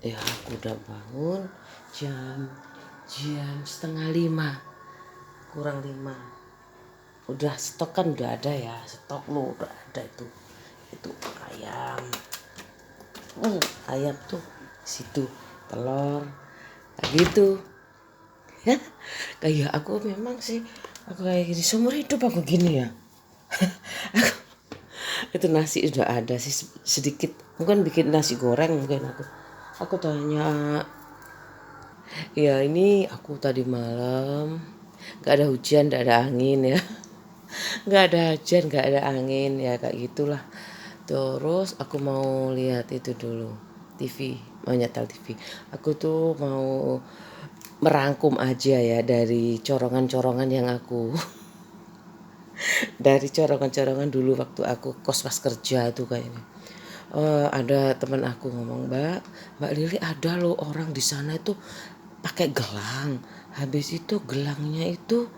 Ya aku udah bangun jam jam setengah lima, kurang lima. Udah stok kan udah ada ya, stok lo udah ada itu ayam. Ayam tuh situ, telur kayak gitu. Kayak aku memang sih, aku kayak gini seumur hidup aku gini ya. Itu nasi udah ada sih sedikit, mungkin bikin nasi goreng mungkin aku tanya. Ya ini aku tadi malam nggak ada hujan, nggak ada angin ya. Nggak ada hujan, nggak ada angin ya kayak gitulah. Terus aku mau lihat itu dulu TV, mau nyetel TV. Aku tuh mau merangkum aja ya dari corongan-corongan yang aku dari corongan-corongan dulu waktu aku kos pas kerja itu kayaknya. Ada teman aku ngomong, Mbak Lili, ada loh orang di sana itu pakai gelang. Habis itu gelangnya itu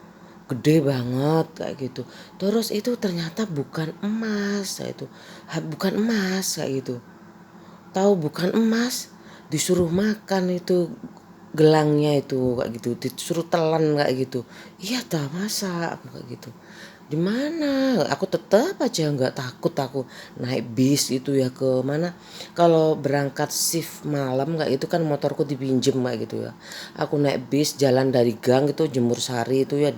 gede banget kayak gitu. Terus itu ternyata bukan emas kayak itu. Bukan emas kayak gitu. Tahu bukan emas, disuruh makan itu gelangnya itu kayak gitu, disuruh telan kayak gitu. Iya dah, masa aku kayak gitu. Di mana aku tetap aja nggak takut, aku naik bis itu ya ke mana. Kalau berangkat shift malam kayak itu kan motorku dipinjem kayak gitu ya, aku naik bis jalan dari gang itu Jemur Sari itu ya,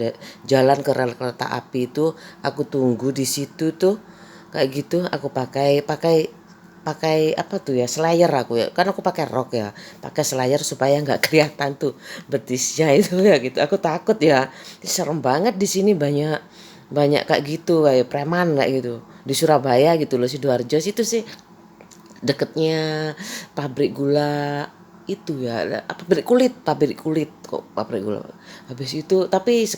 jalan ke rel kereta api itu, aku tunggu di situ tuh kayak gitu. Aku pakai pakai pakai apa tuh ya, slayer aku ya, kan aku pakai rok ya, pakai slayer supaya nggak kelihatan tuh betisnya itu ya gitu. Aku takut ya, serem banget di sini, banyak banyak kayak gitu, kayak preman kayak gitu di Surabaya gitu loh. Sidoarjo situ sih deketnya pabrik gula itu ya, apa, pabrik kulit kok, pabrik gula. Habis itu tapi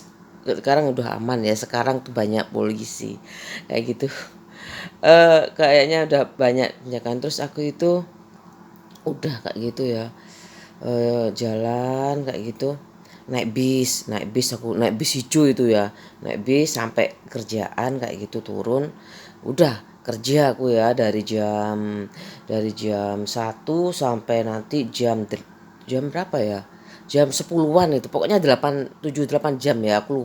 sekarang udah aman ya, sekarang tuh banyak polisi kayak gitu. Kayaknya udah banyak penjagaan. Terus aku itu udah kayak gitu ya, jalan kayak gitu, naik bis aku naik bis hijau itu ya, naik bis sampai kerjaan kayak gitu, turun udah kerja aku ya dari jam 1 sampai nanti jam berapa ya, jam 10-an itu pokoknya 7-8 jam ya, aku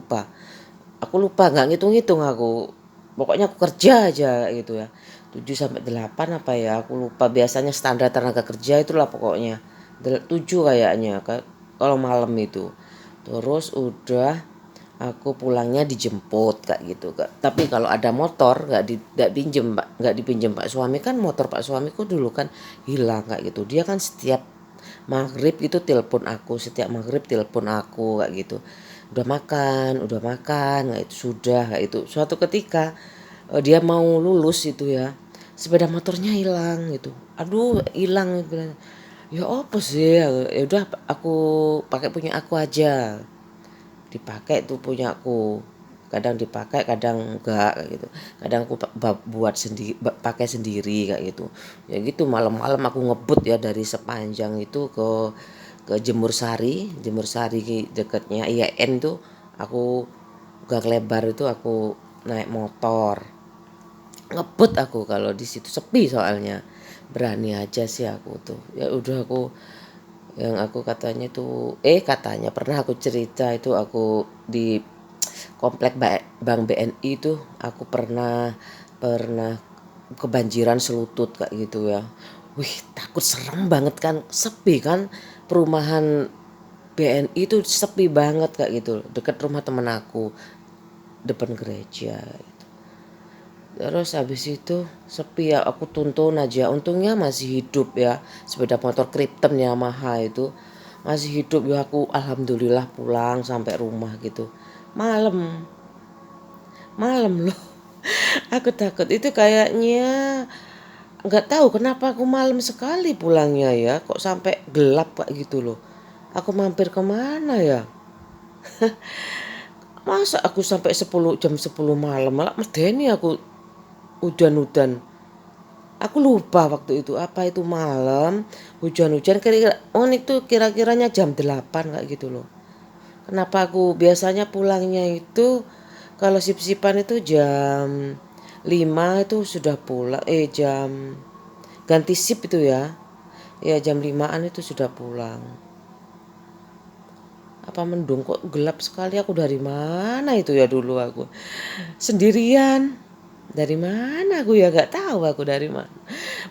lupa nggak ngitung-ngitung aku, pokoknya aku kerja aja gitu ya, 7 sampai 8 apa ya aku lupa, biasanya standar tenaga kerja itulah pokoknya 7 kayaknya kalau malam itu. Terus udah aku pulangnya dijemput kayak gitu Kak. Tapi kalau ada motor nggak dipinjem Pak suami, kan motor Pak suamiku dulu kan hilang kayak gitu. Dia kan setiap maghrib itu telepon aku, setiap maghrib telepon aku kayak gitu. Udah makan kayak itu, sudah kayak itu. Suatu ketika dia mau lulus itu ya, sepeda motornya hilang gitu. Aduh, hilang bilang. Ya apa sih? Ya udah aku pakai punya aku aja, dipakai tuh punya aku, kadang dipakai kadang enggak kayak gitu, kadang aku buat sendiri, pakai sendiri kayak gitu ya gitu. Malam-malam aku ngebut ya dari sepanjang itu ke Jemur Sari dekatnya IAIN tuh. Aku gang lebar itu aku naik motor ngebut aku, kalau di situ sepi soalnya, berani aja sih aku tuh ya udah. Aku yang aku katanya tuh, katanya pernah aku cerita itu, aku di komplek Bank BNI itu aku pernah pernah kebanjiran selutut kayak gitu ya. Wih, takut, serem banget kan, sepi kan, perumahan BNI itu sepi banget kayak gitu, deket rumah temen aku, depan gereja. Terus habis itu sepi ya, aku tuntun aja. Untungnya masih hidup ya, sepeda motor Krypton Yamaha itu masih hidup ya. Aku alhamdulillah pulang sampai rumah gitu. Malam, malam loh. Aku takut itu kayaknya, nggak tahu kenapa aku malam sekali pulangnya ya. Kok sampai gelap kayak gitu loh. Aku mampir kemana ya? Masa aku sampai jam 10 malam, malah medeni aku, udan-udan. Aku lupa waktu itu apa itu malam hujan-hujan, kira-kira itu kira-kiranya jam 8 kayak gitu loh. Kenapa aku biasanya pulangnya itu kalau sip-sipan itu jam 5 itu sudah pulang, jam ganti sip itu ya. Ya jam 5-an itu sudah pulang. Apa mendung kok gelap sekali, aku dari mana itu ya dulu aku. Sendirian. Dari mana aku ya gak tahu aku dari mana.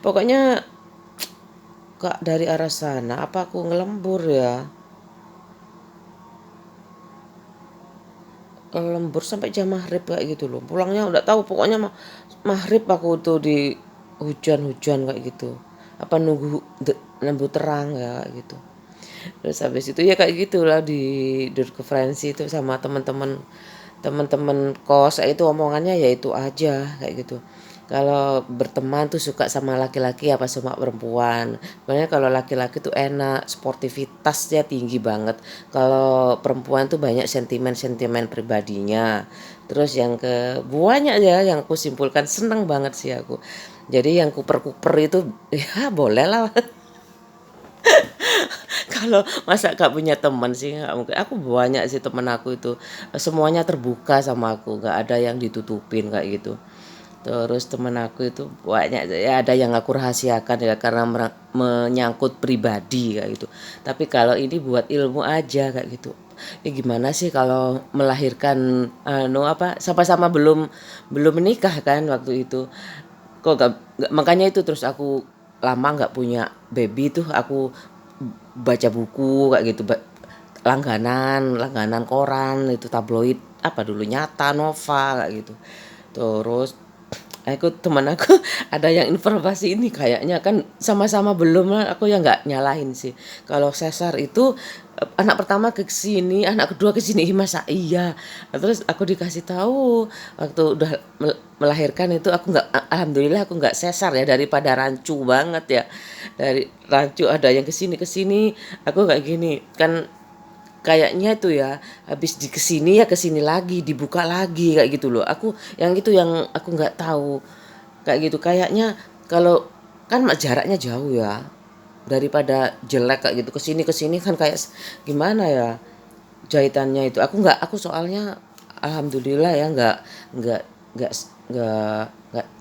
Pokoknya Kak dari arah sana apa aku ngelembur ya. Lembur sampai jam maghrib kayak gitu loh. Pulangnya udah tahu pokoknya maghrib aku tuh di hujan-hujan kayak gitu. Apa nunggu terang ya kayak gitu. Terus habis itu ya kayak gitulah di Durkeferensi itu sama teman-teman kos itu omongannya ya itu aja kayak gitu. Kalau berteman tuh suka sama laki-laki apa sama perempuan. Sebenarnya kalau laki-laki tuh enak, sportivitasnya tinggi banget. Kalau perempuan tuh banyak sentimen-sentimen pribadinya. Terus yang ke banyak ya yang aku simpulkan seneng banget sih aku. Jadi yang kuper-kuper itu ya boleh lah. Kalau masa gak punya teman sih nggak mungkin. Aku banyak sih temen aku itu semuanya terbuka sama aku, nggak ada yang ditutupin kayak gitu. Terus temen aku itu banyak ya ada yang aku rahasiakan ya karena menyangkut pribadi kayak gitu. Tapi kalau ini buat ilmu aja kayak gitu. Ya gimana sih kalau melahirkan apa sama-sama belum belum menikah kan waktu itu. Kok makanya itu terus aku lama nggak punya baby tuh aku baca buku kayak gitu langganan langganan koran itu tabloid apa dulu Nyata Nova kayak gitu. Terus teman aku ada yang informasi ini kayaknya kan sama-sama belum lah aku yang nggak nyalahin sih kalau sesar itu anak pertama ke sini anak kedua ke sini masa iya. Terus aku dikasih tahu waktu udah melahirkan itu aku nggak alhamdulillah aku nggak sesar ya daripada rancu banget ya dari rancu ada yang ke sini aku kayak gini kan kayaknya tuh ya habis di kesini lagi dibuka lagi kayak gitu loh aku yang itu yang aku nggak tahu kayak gitu kayaknya kalau kan jaraknya jauh ya daripada jelek kayak gitu ke sini kan kayak gimana ya jahitannya itu aku soalnya alhamdulillah ya nggak nggak nggak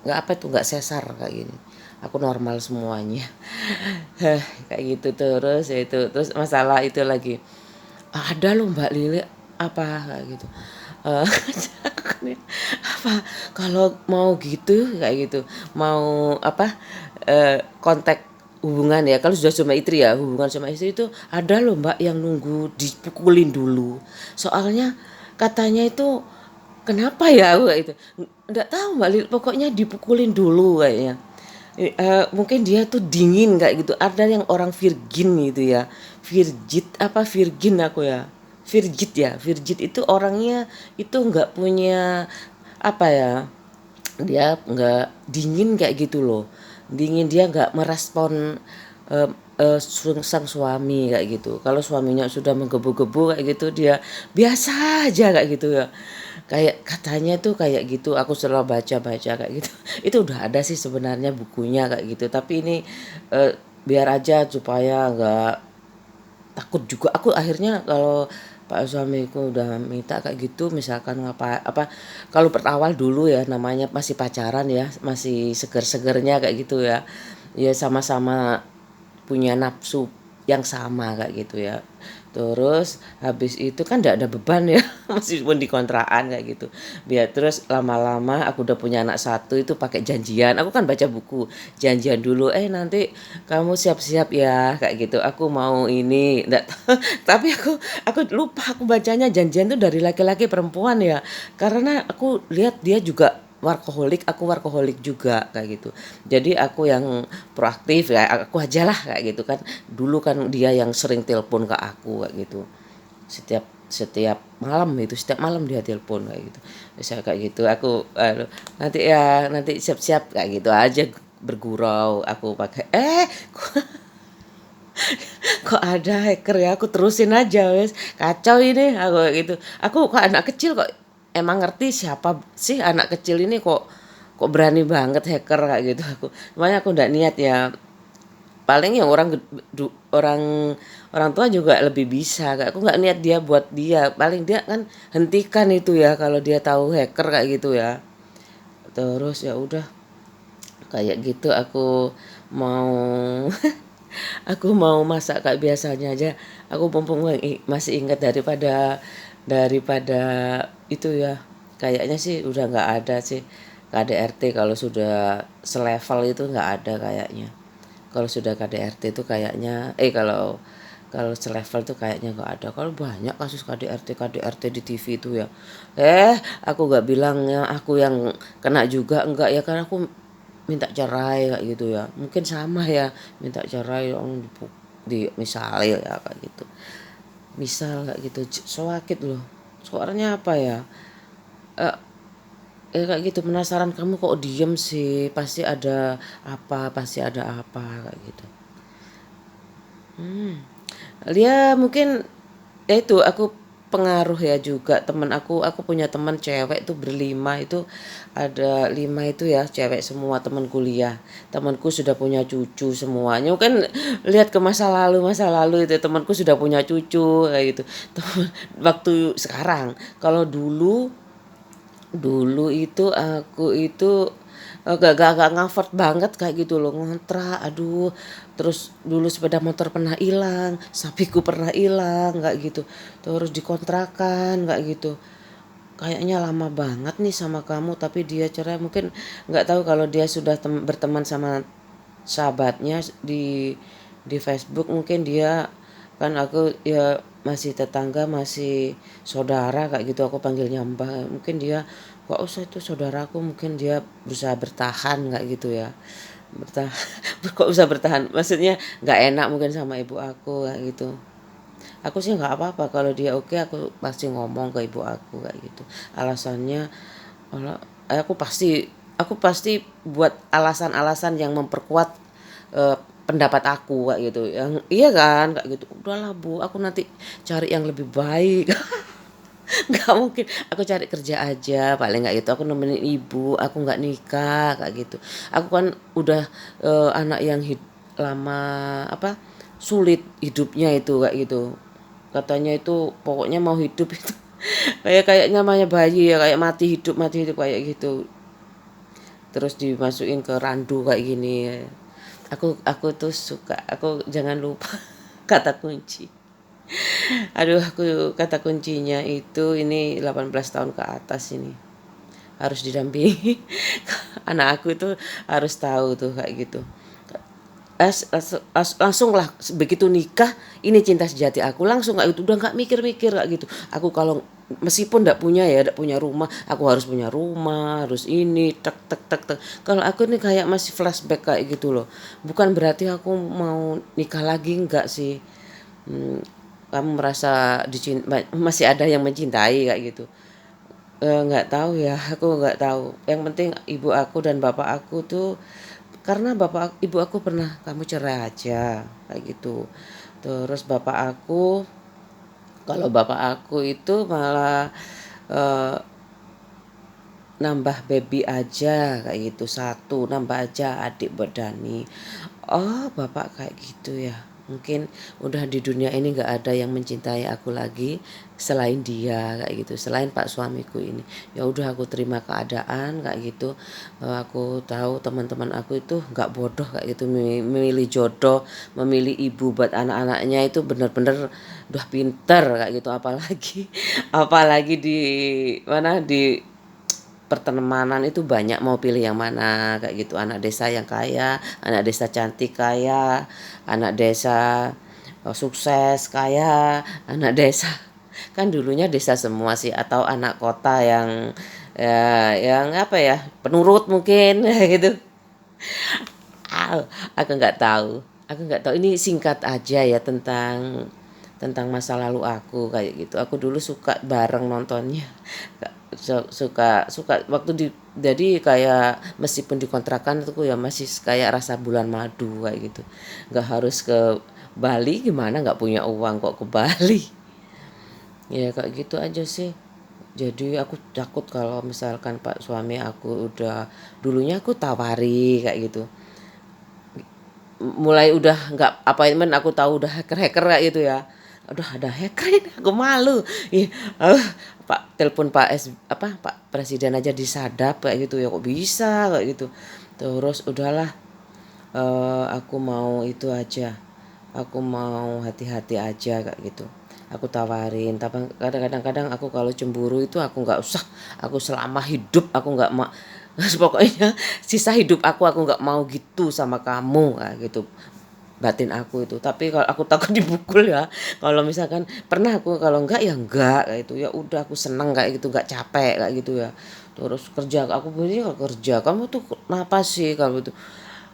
nggak apa itu nggak sesar kayak gini aku normal semuanya. Kayak gitu terus ya itu terus masalah itu lagi ada loh Mbak Lili apa kayak gitu. Eh, apa kalau mau gitu kayak gitu mau apa kontak hubungan ya kalau sudah sama istri ya hubungan sama istri itu ada loh Mbak yang nunggu dipukulin dulu soalnya katanya itu kenapa ya kayak itu nggak tahu Mbak Lili pokoknya dipukulin dulu kayaknya. Mungkin dia tuh dingin kayak gitu. Ada yang orang virgin gitu ya. Virgit apa virgin aku ya. Virgit ya. Virgit itu orangnya itu nggak punya apa ya. Dia nggak dingin kayak gitu loh. Dingin dia nggak merespon eh, sang suami kayak gitu. Kalau suaminya sudah menggebu-gebu kayak gitu dia biasa aja kayak gitu ya. Kayak katanya tuh kayak gitu. Aku selalu baca-baca kayak gitu. Itu udah ada sih sebenarnya bukunya kayak gitu. Tapi ini eh, biar aja supaya nggak takut juga. Aku akhirnya kalau Pak suamiku udah minta kayak gitu misalkan apa kalau awal dulu ya namanya masih pacaran ya masih seger-segernya kayak gitu ya ya sama-sama punya nafsu yang sama kayak gitu ya. Terus habis itu kan tidak ada beban ya meskipun di kontrakan kayak gitu. Biar terus lama-lama aku udah punya anak satu itu pakai janjian. Aku kan baca buku janjian dulu. Nanti kamu siap-siap ya kayak gitu. Aku mau ini. Nggak, tapi aku lupa aku bacanya janjian tuh dari laki-laki perempuan ya. Karena aku lihat dia juga workaholic, aku workaholic juga kayak gitu. Jadi aku yang proaktif ya, aku aja lah kayak gitu kan. Dulu kan dia yang sering telepon ke aku kayak gitu. Setiap setiap malam itu setiap malam dia telepon kayak gitu. Saya kayak gitu aku nanti ya nanti siap-siap kayak gitu aja bergurau aku pakai kok ada hacker ya aku terusin aja wes kacau ini aku kayak gitu aku kok anak kecil kok emang ngerti siapa sih anak kecil ini kok berani banget hacker kayak gitu aku makanya aku ndak niat ya paling yang orang orang tua juga lebih bisa kayak aku nggak niat dia buat dia paling dia kan hentikan itu ya kalau dia tahu hacker kayak gitu ya terus ya udah kayak gitu aku mau Aku mau masak kayak biasanya aja. Aku mumpung masih ingat daripada itu ya. Kayaknya sih udah nggak ada sih KDRT kalau sudah selevel itu nggak ada kayaknya. Kalau sudah KDRT itu kayaknya kalau kalau selevel tuh kayaknya nggak ada. Kalau banyak kasus KDRT di TV itu ya. Aku nggak bilang ya aku yang kena juga enggak ya, karena aku minta cerai kayak gitu ya. Mungkin sama ya, minta cerai di misalnya ya kayak gitu. Misal kayak gitu, sakit loh. Soalnya apa ya? Eh, kayak gitu, penasaran, kamu kok diem sih? Pasti ada apa kayak gitu. Dia mungkin ya itu aku pengaruh ya juga, teman aku punya teman cewek tuh berlima, itu ada lima itu ya cewek semua, teman kuliah. Temanku sudah punya cucu semuanya, kan lihat ke masa lalu itu temanku sudah punya cucu kayak gitu. Waktu sekarang, kalau dulu dulu itu aku itu gak ngafort banget kayak gitu loh, ngontrak, aduh. Terus dulu sepeda motor pernah hilang, sapiku pernah hilang kayak gitu, terus dikontrakan kayak gitu. Kayaknya lama banget nih sama kamu, tapi dia cerai. Mungkin nggak tahu kalau dia sudah berteman sama sahabatnya di Facebook. Mungkin dia, kan aku ya masih tetangga, masih saudara kayak gitu, aku panggilnya mbak. Mungkin dia, kok usah itu saudaraku, mungkin dia berusaha bertahan kayak gitu ya, bertahan. Kok bisa bertahan, maksudnya nggak enak mungkin sama ibu aku kayak gitu. Aku sih nggak apa-apa kalau dia oke, aku pasti ngomong ke ibu aku kayak gitu. Alasannya, aku pasti buat alasan-alasan yang memperkuat pendapat aku kayak gitu. Yang iya kan kayak gitu. Udahlah Bu, aku nanti cari yang lebih baik. Nggak mungkin aku cari kerja aja paling nggak gitu, aku nemenin ibu, aku nggak nikah kayak gitu. Aku kan udah anak yang lama, apa, sulit hidupnya itu kayak gitu. Katanya itu pokoknya mau hidup itu kayak kayak namanya bayi ya, kayak mati hidup kayak gitu. Terus dimasukin ke randu kayak gini. Aku tuh suka, aku jangan lupa kata kunci. Aduh, aku kata kuncinya itu ini 18 tahun ke atas ini. Harus didampingi. Anak aku itu harus tahu tuh kayak gitu. Langsung lah begitu nikah, ini cinta sejati aku, langsung kayak gitu, udah nggak mikir-mikir kayak gitu. Aku kalau meskipun ndak punya rumah, aku harus punya rumah, harus ini tek tek tek tek. Kalau aku nih kayak masih flashback kayak gitu loh. Bukan berarti aku mau nikah lagi, enggak sih. Hmm, kamu merasa masih ada yang mencintai kayak gitu. Nggak tahu ya, aku nggak tahu. Yang penting ibu aku dan bapak aku tuh, karena ibu aku pernah, kamu cerai aja kayak gitu. Terus kalau bapak aku itu malah eh, nambah baby aja kayak gitu, satu nambah aja adik buat Dani. Oh, bapak kayak gitu ya. Mungkin udah di dunia ini nggak ada yang mencintai aku lagi selain dia kayak gitu, selain pak suamiku ini. Ya udah, aku terima keadaan kayak gitu. Aku tahu teman-teman aku itu nggak bodoh kayak gitu, memilih jodoh, memilih ibu buat anak-anaknya itu benar-benar udah pinter kayak gitu. Apalagi apalagi di mana, di pertemanan itu banyak, mau pilih yang mana kayak gitu. Anak desa yang kaya, anak desa cantik kaya, anak desa sukses kaya, anak desa kan dulunya desa semua sih, atau anak kota yang ya, yang apa ya, penurut mungkin gitu. Ah, aku nggak tahu, ini singkat aja ya tentang tentang masa lalu aku kayak gitu. Aku dulu suka bareng nontonnya. Suka suka waktu jadi kayak meskipun dikontrakan itu ya masih kayak rasa bulan madu kayak gitu. Nggak harus ke Bali, gimana nggak punya uang kok ke Bali. Ya kayak gitu aja sih. Jadi aku takut kalau misalkan pak suami aku udah, dulunya aku tawari kayak gitu. Mulai udah nggak appointment, aku tahu udah hacker-hacker kayak gitu ya. Udah ada hacker ini, aku malu. Ih, Pak telepon Pak Presiden aja disadap kayak gitu ya, kok bisa kayak gitu. Terus udahlah, aku mau itu aja, aku mau hati-hati aja kayak gitu. Aku tawarin, tapi kadang-kadang aku kalau cemburu itu aku nggak usah, aku selama hidup aku nggak mau, pokoknya sisa hidup aku nggak mau gitu sama kamu kayak gitu batin aku itu. Tapi kalau aku takut dipukul ya, kalau misalkan pernah aku kalau enggak kayak itu, ya udah aku seneng kayak gitu, nggak capek kayak gitu ya. Terus kerja aku begini, kalau kerja kamu tuh kenapa sih kamu tuh,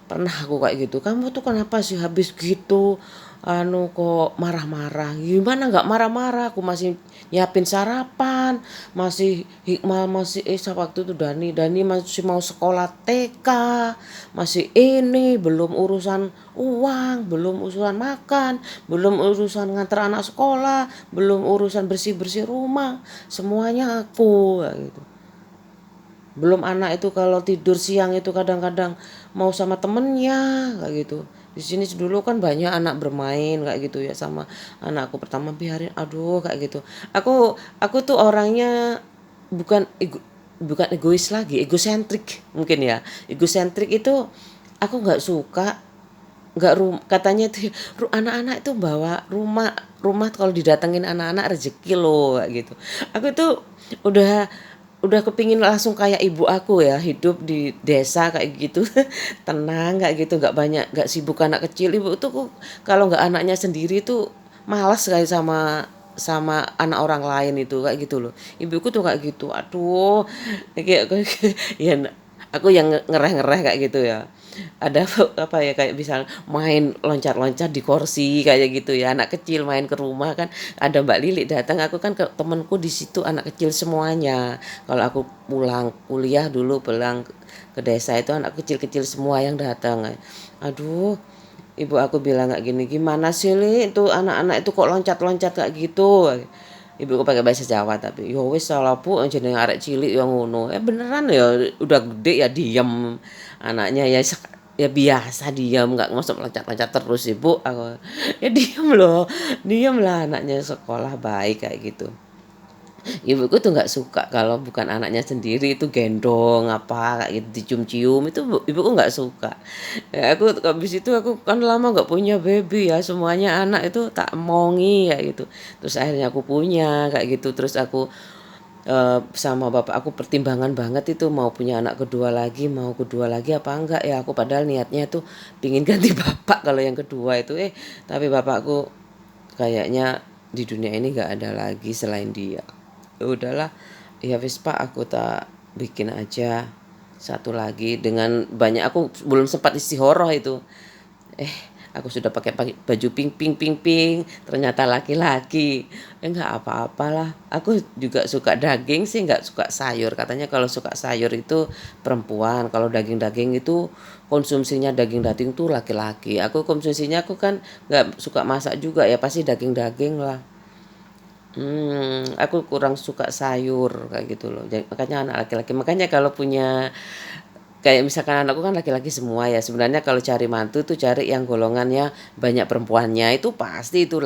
pernah aku kayak gitu, kamu tuh kenapa sih habis gitu kok marah-marah. Gimana nggak marah-marah, aku masih nyiapin sarapan, masih Hikmal masih waktu itu Dani masih mau sekolah TK, masih ini belum urusan uang, belum urusan makan, belum urusan nganter anak sekolah, belum urusan bersih-bersih rumah, semuanya aku kayak gitu. Belum anak itu kalau tidur siang itu kadang-kadang mau sama temennya kayak gitu. Di sini dulu kan banyak anak bermain kayak gitu ya sama anakku pertama, biarin aduh kayak gitu. Aku tuh orangnya bukan bukan egois lagi, egosentrik mungkin ya. Egosentrik itu aku nggak suka, nggak katanya itu anak-anak itu bawa rumah, kalau didatengin anak-anak rezeki loh kayak gitu. Aku tuh udah udah kepingin langsung kayak ibu aku ya, hidup di desa kayak gitu. Tenang kayak gitu, nggak banyak, nggak sibuk anak kecil. Ibu tuh kalau nggak anaknya sendiri tuh malas sekali sama anak orang lain itu kayak gitu loh. Ibuku tuh kayak gitu, aduh kayak ya aku yang ngereh-ngereh kayak gitu ya. Ada apa ya, kayak bisa main loncat-loncat di kursi kayak gitu ya, anak kecil main ke rumah kan, ada Mbak Lili datang, aku kan ke temenku di situ anak kecil semuanya. Kalau aku pulang kuliah dulu, pulang ke desa itu anak kecil-kecil semua yang datang. Aduh, ibu aku bilang kayak gini, gimana sih Li itu anak-anak itu kok loncat-loncat kayak gitu. Ibuku pakai bahasa Jawa, tapi ya wis salah bu jeneng arek cilik yang ngono. Beneran ya udah gede ya diem anaknya ya, ya biasa diam, nggak ngosok loncat-loncat terus ibu aku. Ya diem lah anaknya sekolah baik kayak gitu. Ibuku tuh nggak suka kalau bukan anaknya sendiri itu gendong apa kayak gitu, dicium-cium itu ibuku nggak suka. Ya, aku habis itu aku kan lama nggak punya baby ya, semuanya anak itu tak mongi kayak gitu. Terus akhirnya aku punya kayak gitu, terus aku sama bapak aku pertimbangan banget itu mau punya anak kedua lagi apa enggak ya. Aku padahal niatnya tuh pingin ganti bapak kalau yang kedua itu, tapi bapakku kayaknya di dunia ini nggak ada lagi selain dia. Ya udahlah, ya wis Pak, aku tak bikin aja satu lagi dengan banyak. Aku belum sempat istihoroh itu, eh aku sudah pakai baju pink pink pink pink, ternyata laki-laki. Enggak apa-apalah, aku juga suka daging sih, nggak suka sayur. Katanya kalau suka sayur itu perempuan, kalau daging-daging itu konsumsinya daging-daging tuh laki-laki. Aku konsumsinya, aku kan nggak suka masak juga ya, pasti daging-daging lah. Aku kurang suka sayur kayak gitu loh. Makanya anak laki-laki, makanya kalau punya kayak misalkan anakku kan laki-laki semua ya. Sebenarnya kalau cari mantu tuh cari yang golongannya banyak perempuannya, itu pasti itu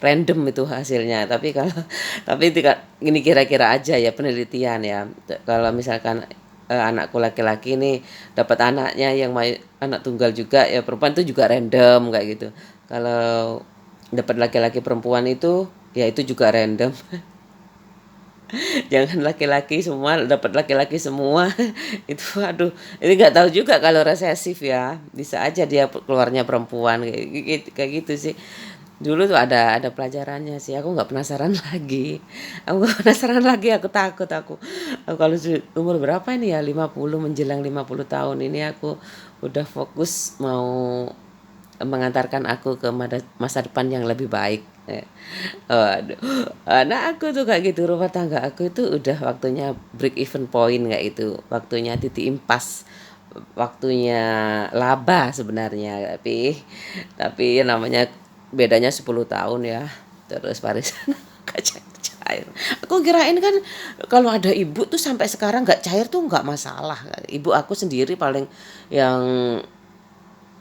random itu hasilnya. Tapi kalau tapi ini kira-kira aja ya, penelitian ya. Kalau misalkan anakku laki-laki nih dapat anaknya yang anak tunggal juga ya, perempuan itu juga random kayak gitu. Kalau dapat laki-laki perempuan itu ya itu juga random. Jangan laki-laki semua dapat laki-laki semua. Itu aduh, ini nggak tahu juga kalau resesif ya, bisa aja dia keluarnya perempuan kayak gitu sih. Dulu tuh ada pelajarannya sih, aku nggak penasaran lagi, aku takut, aku kalau umur berapa ini ya, 50 menjelang 50 tahun ini aku udah fokus mau mengantarkan aku ke masa depan yang lebih baik. Aduh, nah aku tuh kayak gitu, rumah tangga aku itu udah waktunya break even point kayak itu, waktunya titik impas, waktunya laba sebenarnya, tapi ya namanya bedanya 10 tahun ya, terus warisan gak cair. Aku kirain kan kalau ada ibu tuh sampai sekarang gak cair tuh gak masalah. Ibu aku sendiri paling yang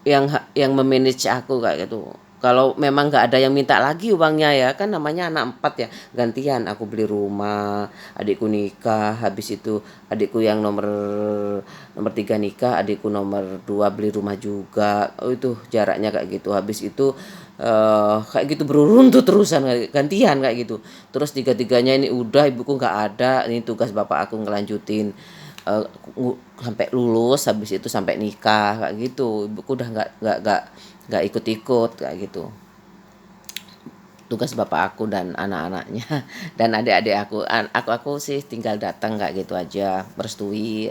yang memanage aku kayak gitu. Kalau memang nggak ada yang minta lagi uangnya ya, kan namanya anak empat ya, gantian aku beli rumah, adikku nikah, habis itu adikku yang nomor nomor tiga nikah, adikku nomor dua beli rumah juga. Oh itu jaraknya kayak gitu. Habis itu kayak gitu beruruntut terusan gantian kayak gitu. Terus tiga-tiganya ini udah ibuku nggak ada, ini tugas bapak aku ngelanjutin eh, sampai lulus, habis itu sampai nikah kayak gitu. Ibuku udah nggak ikut-ikut kayak gitu, tugas bapak aku dan anak-anaknya dan adik-adik aku. Aku sih tinggal datang kayak gitu aja, merestui.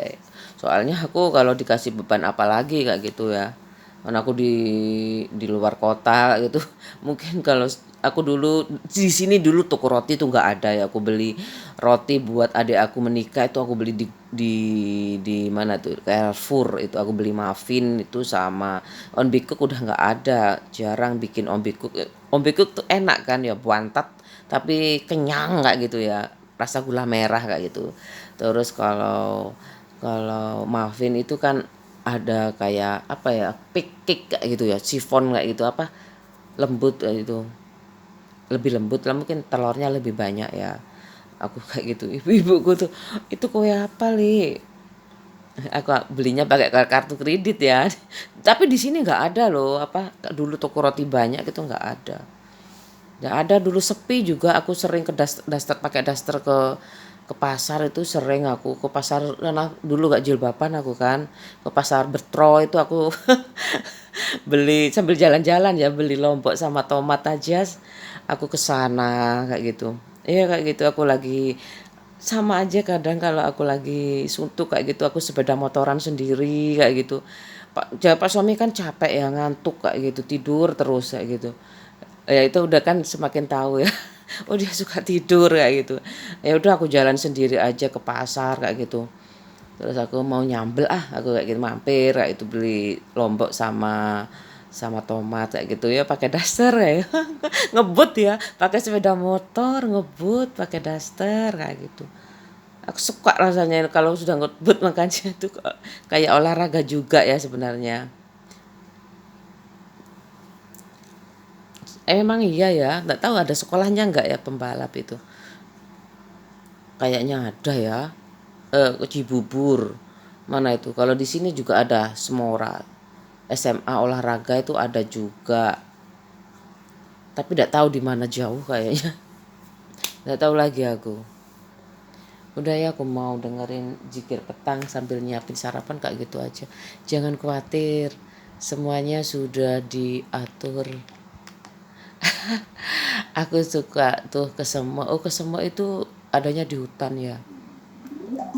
Soalnya aku kalau dikasih beban apa lagi kayak gitu ya, karena aku di luar kota gitu. Mungkin kalau aku dulu di sini dulu toko roti tuh nggak ada ya, aku beli roti buat adik aku menikah itu aku beli di mana tuh, Carrefour itu aku beli muffin itu sama on cook udah nggak ada, jarang bikin on cook. On cook tuh enak kan ya, buantat tapi kenyang nggak gitu ya, rasa gula merah kayak gitu. Terus kalau kalau muffin itu kan ada kayak apa ya, cake kayak gitu ya, chiffon kayak gitu, apa, lembut kayak gitu, lebih lembut lah, mungkin telurnya lebih banyak ya. Aku kayak gitu, ibu-ibuku tuh, itu kue apa li, aku belinya pakai kartu kredit ya. Tapi di sini nggak ada loh, apa dulu toko roti banyak itu nggak ada. Nggak ada dulu, sepi juga. Aku sering ke daster, pakai daster ke pasar itu, sering aku ke pasar karena dulu gak jilbaban aku kan, ke pasar Betro itu aku beli sambil jalan-jalan ya, beli lombok sama tomat aja aku ke sana kayak gitu. Iya kayak gitu, aku lagi sama aja kadang kalau aku lagi suntuk kayak gitu, aku sepeda motoran sendiri kayak gitu. Pak suami kan capek ya, ngantuk kayak gitu, tidur terus kayak gitu. Ya itu udah kan semakin tahu ya. Oh dia suka tidur kayak gitu. Ya udah aku jalan sendiri aja ke pasar kayak gitu. Terus aku mau nyambel, aku kayak gitu mampir kayak itu, beli lombok sama sama tomat kayak gitu ya, pakai daster ya. Ngebut ya, pakai sepeda motor ngebut pakai daster kayak gitu. Aku suka rasanya kalau sudah ngebut, makanya itu kayak olahraga juga ya sebenarnya. Emang iya ya, nggak tahu ada sekolahnya nggak ya pembalap itu. Kayaknya ada ya. Cibubur. Mana itu? Kalau di sini juga ada Semora. SMA olahraga itu ada juga. Tapi tidak tahu di mana, jauh kayaknya. Tidak tahu lagi aku. Udah ya, aku mau dengerin Zikir Petang sambil nyiapin sarapan kayak gitu aja. Jangan khawatir, semuanya sudah diatur. Aku suka tuh Kesemo. Oh, Kesemo itu adanya di hutan ya.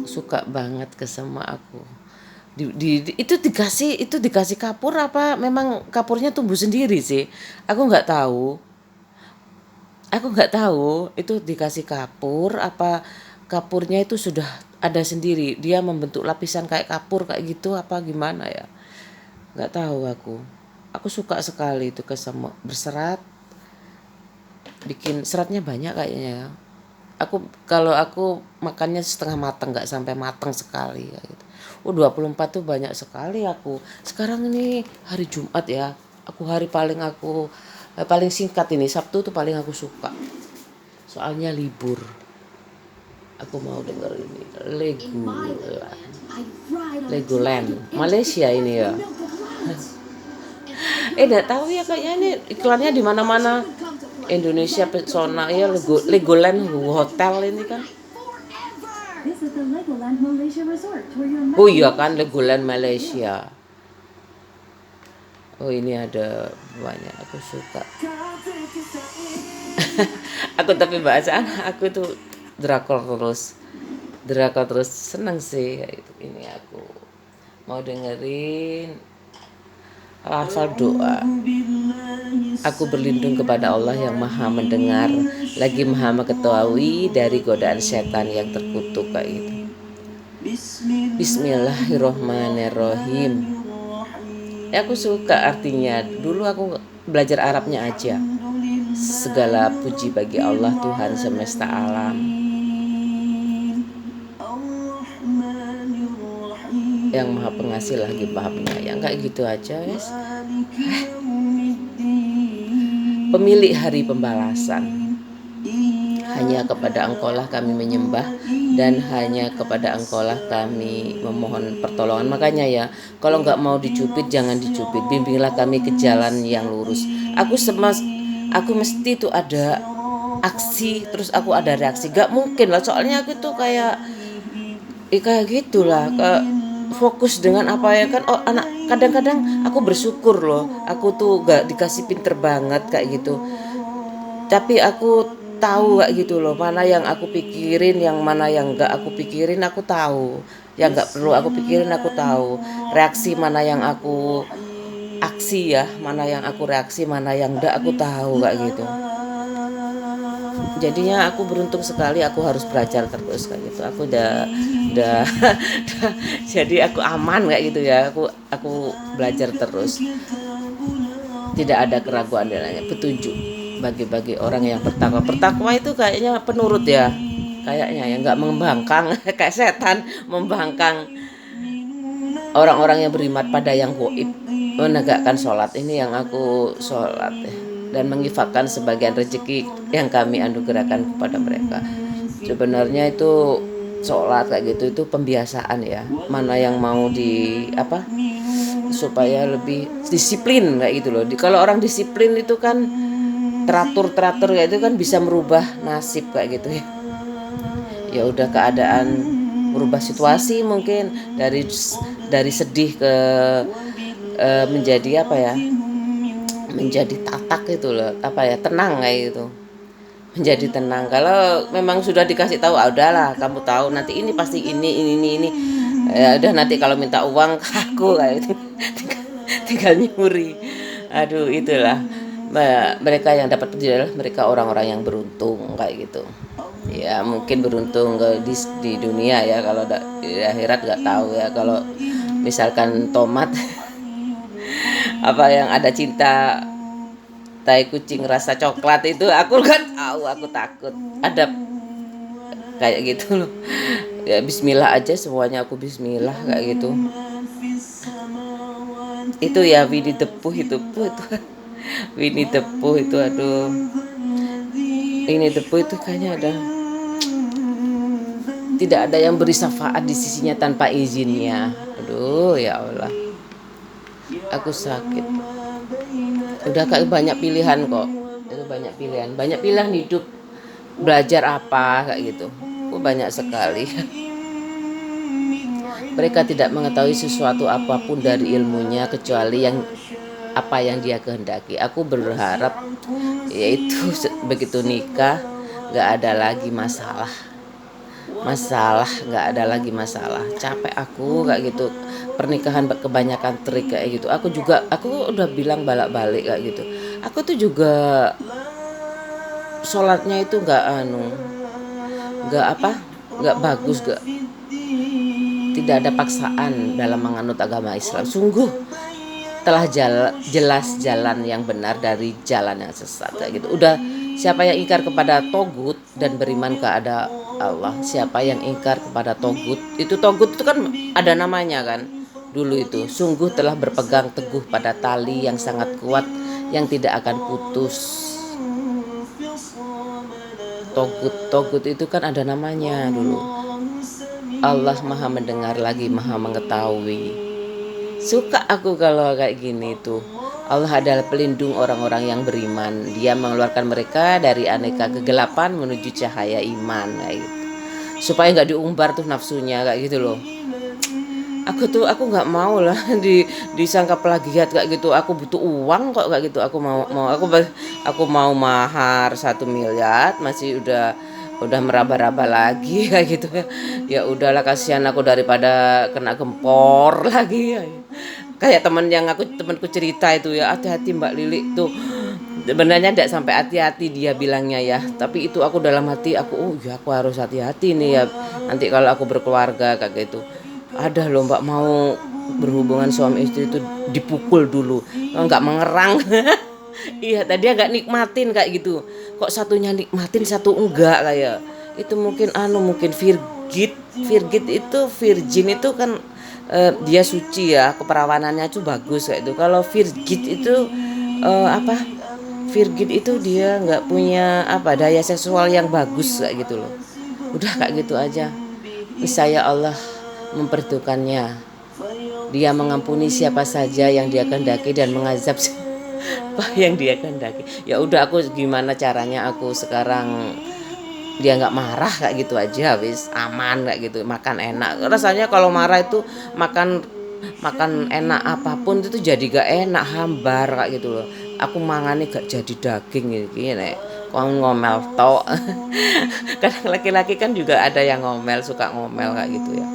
Suka banget Kesemo aku. Itu dikasih kapur apa memang kapurnya tumbuh sendiri sih? Aku nggak tahu. Aku nggak tahu itu dikasih kapur apa kapurnya itu sudah ada sendiri. Dia membentuk lapisan kayak kapur kayak gitu apa gimana ya? Nggak tahu aku. Aku suka sekali itu Kesemo, berserat, bikin seratnya banyak kayaknya ya. Kalau aku makannya setengah matang, nggak sampai matang sekali kayak gitu. 24 tuh banyak sekali aku. Sekarang ini hari Jumat ya. Paling singkat ini Sabtu tuh paling aku suka. Soalnya libur. Aku mau denger ini Legoland. Malaysia ini ya. Enggak tahu ya, kayaknya ini iklannya di mana-mana. Indonesia Pesona ya, Legoland Hotel ini kan. Oh iya kan, Legoland Malaysia. Oh ini ada banyak, aku suka. Aku tapi bacaan aku tuh drakor terus seneng sih itu. Ini aku mau dengerin hafal doa. Aku berlindung kepada Allah yang maha mendengar, lagi maha mengetahui dari godaan setan yang terkutuk kayak gitu. Bismillahirrohmanirrohim. Aku suka artinya. Dulu aku belajar Arabnya aja. Segala puji bagi Allah Tuhan semesta alam, yang maha pengasih lagi maha penyayang, kayak gitu aja guys. pemilik hari pembalasan. Hanya kepada Engkaulah kami menyembah, dan hanya kepada Engkaulah kami memohon pertolongan. Makanya ya, kalau nggak mau dicubit jangan dicubit, bimbinglah kami ke jalan yang lurus. Aku mesti tuh ada aksi, terus aku ada reaksi. Gak mungkin lah, soalnya aku tuh kayak gitulah, fokus dengan apa ya kan. Oh, anak, kadang-kadang aku bersyukur loh, aku tuh gak dikasih pinter banget kayak gitu, tapi aku tahu kayak gitu loh, mana yang aku pikirin, yang mana yang gak aku pikirin aku tahu, yang gak perlu aku pikirin aku tahu, reaksi mana yang aku aksi ya, mana yang aku reaksi, mana yang gak aku tahu kayak gitu. Jadinya aku beruntung sekali, aku harus belajar terus kayak gitu. Aku udah jadi aku aman kayak gitu ya. Aku belajar terus. Tidak ada keraguan dalamnya. Petunjuk bagi orang yang bertakwa. Bertakwa itu kayaknya penurut ya. Kayaknya ya, nggak membangkang kayak setan membangkang orang-orang yang beriman pada yang gaib, menegakkan sholat. Ini yang aku sholat ya, dan menginfakkan sebagian rezeki yang kami anugerahkan kepada mereka. Sebenarnya itu sholat kayak gitu itu pembiasaan ya. Mana yang mau supaya lebih disiplin kayak gitu loh. Kalau orang disiplin itu kan teratur kayak itu kan bisa merubah nasib kayak gitu ya. Ya udah, keadaan merubah situasi mungkin dari sedih ke menjadi menjadi tatak itu loh, tenang kayak gitu, menjadi tenang. Kalau memang sudah dikasih tahu, udahlah kamu tahu nanti ini pasti ini, ya udah, nanti kalau minta uang aku kayak gitu tinggal nyuri. Aduh, itulah mereka yang dapat adalah mereka orang-orang yang beruntung kayak gitu ya. Mungkin beruntung di dunia ya, kalau di akhirat nggak tahu ya. Kalau misalkan tomat yang ada cinta tai kucing rasa coklat itu, aku kan tahu, aku takut ada kayak gitu loh ya. Bismillah aja semuanya, aku bismillah kayak gitu. Itu ya Winnie the Pooh itu Winnie the Pooh itu, aduh, Winnie the Pooh itu kayaknya tidak ada yang beri syafaat di sisinya tanpa izinnya. Aduh ya Allah, aku sakit. Udah kayak banyak pilihan kok, itu banyak pilihan hidup, belajar apa kayak gitu, banyak sekali. Mereka tidak mengetahui sesuatu apapun dari ilmunya kecuali apa yang dia kehendaki. Aku berharap yaitu begitu nikah gak ada lagi masalah, gak ada lagi masalah. Capek aku kayak gitu, pernikahan kebanyakan trik kayak gitu. Aku udah bilang balik kayak gitu. Aku tuh juga sholatnya itu gak bagus, tidak ada paksaan dalam menganut agama Islam. Sungguh telah jelas jalan yang benar dari jalan yang sesat kayak gitu. Udah, siapa yang ingkar kepada togut dan beriman kepada Allah. Siapa yang ingkar kepada togut itu kan ada namanya kan dulu itu. Sungguh telah berpegang teguh pada tali yang sangat kuat yang tidak akan putus. Togut itu kan ada namanya dulu. Allah maha mendengar lagi maha mengetahui. Suka aku kalau kayak gini tuh. Allah adalah pelindung orang-orang yang beriman. Dia mengeluarkan mereka dari aneka kegelapan menuju cahaya iman kayak gitu. Supaya nggak diumbar tuh nafsunya kayak gitu loh. Aku nggak mau lah disangka plagiat kayak gitu. Aku butuh uang kok kayak gitu. Aku mau mahar 1 miliar, masih udah meraba-raba lagi kayak gitu ya. Ya udahlah, kasihan aku daripada kena gempor lagi ya. Kayak temanku cerita itu ya, hati-hati Mbak Lili tuh. Sebenarnya tidak sampai hati-hati dia bilangnya ya, tapi itu aku dalam hati aku harus hati-hati nih ya, nanti kalau aku berkeluarga kayak gitu. Ada loh Mbak, mau berhubungan suami istri itu dipukul dulu, nggak mengerang. Iya, tadi dia nggak nikmatin kayak gitu. Kok satunya nikmatin, satu enggak kayak. Itu mungkin Virgit itu virgin itu kan dia suci ya, keperawanannya itu bagus kayak itu. Kalau Virgit itu Virgin itu dia nggak punya apa daya seksual yang bagus kayak gitu loh. Udah kayak gitu aja. Niscaya Allah memperhitungkannya. Dia mengampuni siapa saja yang dia kehendaki dan mengazab siapa yang dia kehendaki. Ya udah, aku gimana caranya aku sekarang dia nggak marah kayak gitu aja, wis aman kayak gitu, makan enak. Rasanya kalau marah itu makan makan enak apapun itu jadi gak enak, hambar kayak gitu loh. Aku mangane gak jadi daging iki nek kon ngomel tok. Kadang laki-laki kan juga ada yang ngomel, suka ngomel kayak gitu ya.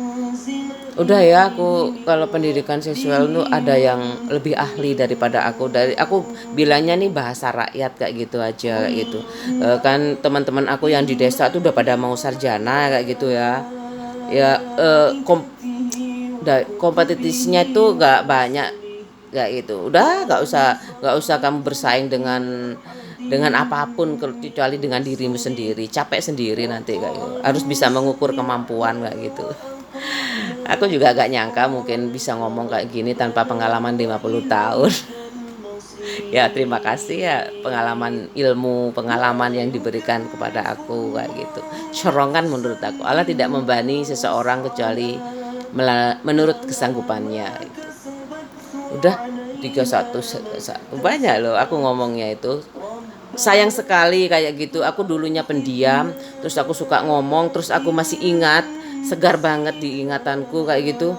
Udah ya, aku kalau pendidikan seksual tuh ada yang lebih ahli daripada aku. Dari aku bilangnya nih bahasa rakyat kayak gitu aja kayak gitu. Kan teman-teman aku yang di desa tuh udah pada mau sarjana kayak gitu ya. Ya kompetisinya itu gak banyak kayak gitu. Udah gak usah kamu bersaing dengan apapun kecuali dengan dirimu sendiri. Capek sendiri nanti kayak gitu. Harus bisa mengukur kemampuan kayak gitu. Aku juga gak nyangka mungkin bisa ngomong kayak gini tanpa pengalaman 50 tahun. Ya terima kasih ya, pengalaman ilmu, pengalaman yang diberikan kepada aku kayak gitu. Corongan menurut aku. Allah tidak membani seseorang kecuali menurut kesanggupannya gitu. Udah 31 banyak loh aku ngomongnya itu. Sayang sekali kayak gitu. Aku dulunya pendiam, terus aku suka ngomong, terus aku masih ingat, segar banget di ingatanku kayak gitu.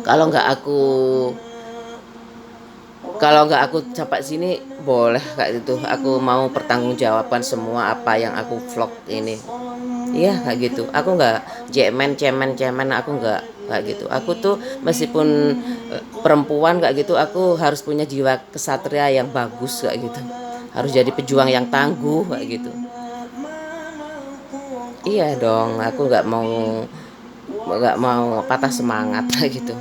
Kalau nggak aku kalau nggak aku sampai sini, boleh kayak gitu. Aku mau pertanggungjawaban semua apa yang aku vlog ini. Iya kayak gitu. Aku nggak cemen, aku nggak gitu. Aku tuh meskipun perempuan kayak gitu, aku harus punya jiwa kesatria yang bagus kayak gitu. Harus jadi pejuang yang tangguh kayak gitu. Iya dong, aku nggak mau patah semangat kayak gitu.